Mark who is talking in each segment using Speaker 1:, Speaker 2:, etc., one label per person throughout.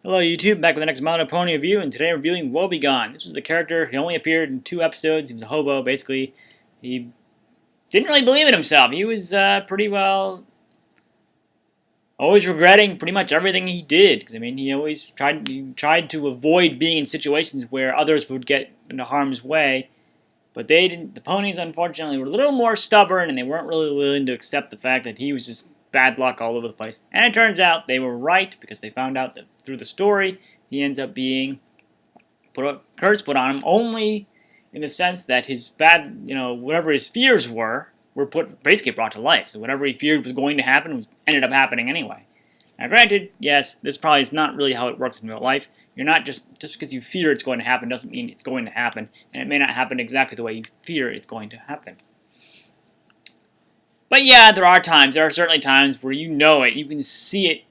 Speaker 1: Hello YouTube, back with the next My Little Pony review, and today I'm reviewing Woebegone. This was a character, he only appeared in 2 episodes, he was a hobo, basically. He didn't really believe in himself. He was pretty well, always regretting pretty much everything he did. Because I mean, he always tried to avoid being in situations where others would get into harm's way. But they didn't. The ponies, unfortunately, were a little more stubborn, and they weren't really willing to accept the fact that he was just bad luck all over the place. And it turns out they were right, because they found out that through the story, he ends up being curse put on him only in the sense that his bad, whatever his fears were basically brought to life. So whatever he feared was going to happen ended up happening anyway. Now, granted, yes, this probably is not really how it works in real life. You're not just because you fear it's going to happen doesn't mean it's going to happen, and it may not happen exactly the way you fear it's going to happen. But yeah, there are certainly times where you know it, you can see it.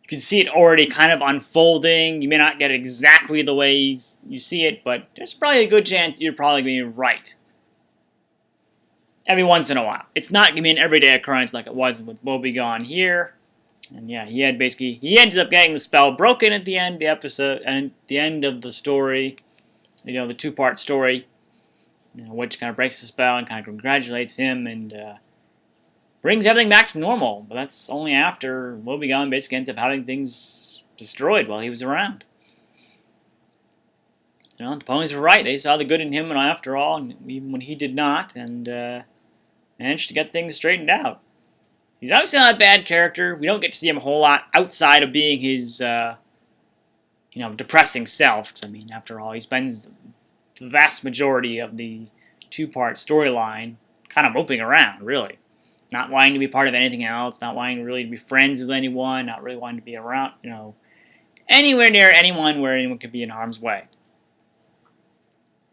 Speaker 1: You can see it already kind of unfolding. You may not get it exactly the way you see it, but there's probably a good chance you're probably going to be right. Every once in a while. It's not going to be an everyday occurrence like it was with Woebegone here. And yeah, he ends up getting the spell broken at the end of the episode, and at the end of the story, the 2-part story, which kind of breaks the spell and kind of congratulates him and brings everything back to normal. But that's only after Woebegone basically ends up having things destroyed while he was around. The ponies were right. They saw the good in him, and after all, even when he did not, and managed to get things straightened out. He's obviously not a bad character. We don't get to see him a whole lot outside of being his, depressing self. I mean, after all, he spends the vast majority of the 2-part storyline kind of moping around, really. Not wanting to be part of anything else, not wanting really to be friends with anyone, not really wanting to be around, anywhere near anyone where anyone could be in harm's way.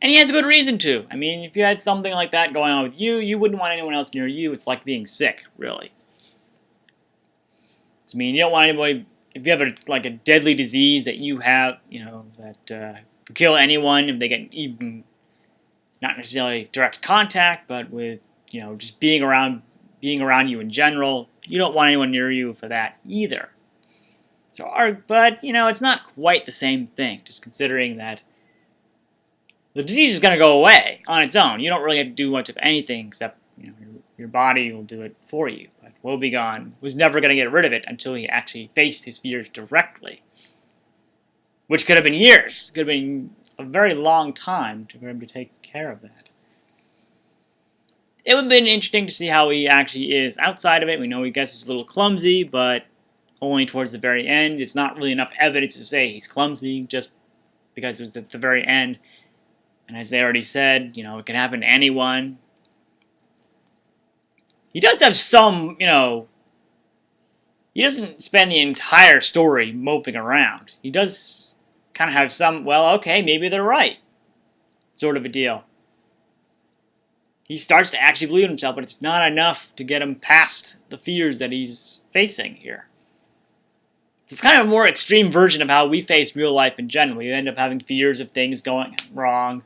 Speaker 1: And he has a good reason to. I mean, if you had something like that going on with you, you wouldn't want anyone else near you. It's like being sick, really. I mean, you don't want anybody, if you have a deadly disease that you have, that could kill anyone if they get even, not necessarily direct contact, but with, just being around you in general, you don't want anyone near you for that either. But, it's not quite the same thing, just considering that the disease is going to go away on its own. You don't really have to do much of anything except, your body will do it for you. But Woebegone was never going to get rid of it until he actually faced his fears directly. Which could have been years. Could have been a very long time for him to take care of that. It would have been interesting to see how he actually is outside of it. We know he gets he's a little clumsy, but only towards the very end. It's not really enough evidence to say he's clumsy just because it was at the very end. And as they already said, it can happen to anyone. He does have some, he doesn't spend the entire story moping around. He does kind of have some, well, okay, maybe they're right, sort of a deal. He starts to actually believe in himself, but it's not enough to get him past the fears that he's facing here. It's kind of a more extreme version of how we face real life in general. You end up having fears of things going wrong.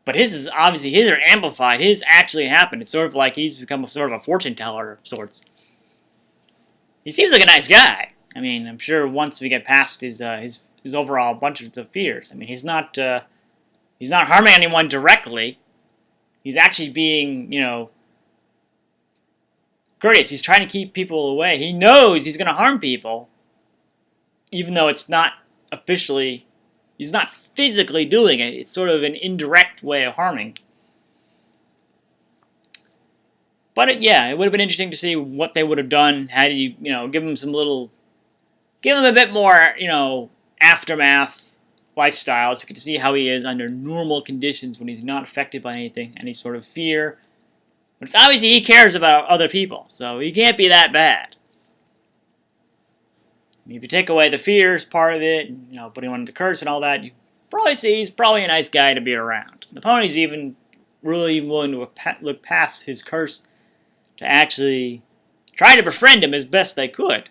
Speaker 1: But his are amplified. His actually happened. It's sort of like he's become sort of a fortune teller of sorts. He seems like a nice guy. I mean, I'm sure once we get past his overall bunch of fears. I mean, he's not harming anyone directly. He's actually being, courteous. He's trying to keep people away. He knows he's going to harm people, even though it's not officially. He's not physically doing it. It's sort of an indirect way of harming. But it would have been interesting to see what they would have done had you, give him a bit more, aftermath lifestyle, so you get to see how he is under normal conditions when he's not affected by any sort of fear. But it's obviously he cares about other people, so he can't be that bad. If you take away the fears part of it, putting on the curse and all that, you probably see he's probably a nice guy to be around. The ponies even really willing to look past his curse to actually try to befriend him as best they could.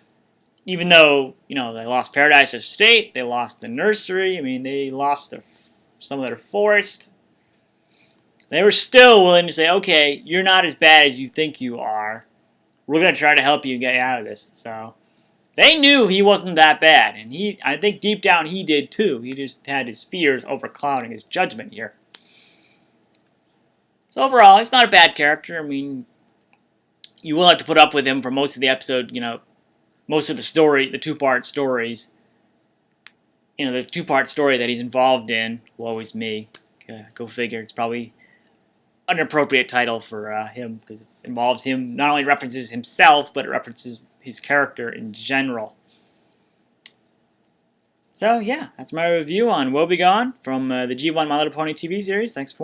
Speaker 1: Even though, they lost Paradise Estate, they lost the nursery, I mean, they lost some of their forest. They were still willing to say, okay, you're not as bad as you think you are. We're going to try to help you get out of this, so They knew he wasn't that bad, and I think deep down he did too. He just had his fears overclouding his judgment here. So overall, he's not a bad character. I mean, you will have to put up with him for most of the episode, most of the story, the two-part stories. The two-part story that he's involved in. Woe is me. Go figure. It's probably an appropriate title for him because it involves him, not only references himself, but it references his character in general. So yeah, that's my review on Woebegone from the G1 My Little Pony TV series. Thanks for watching.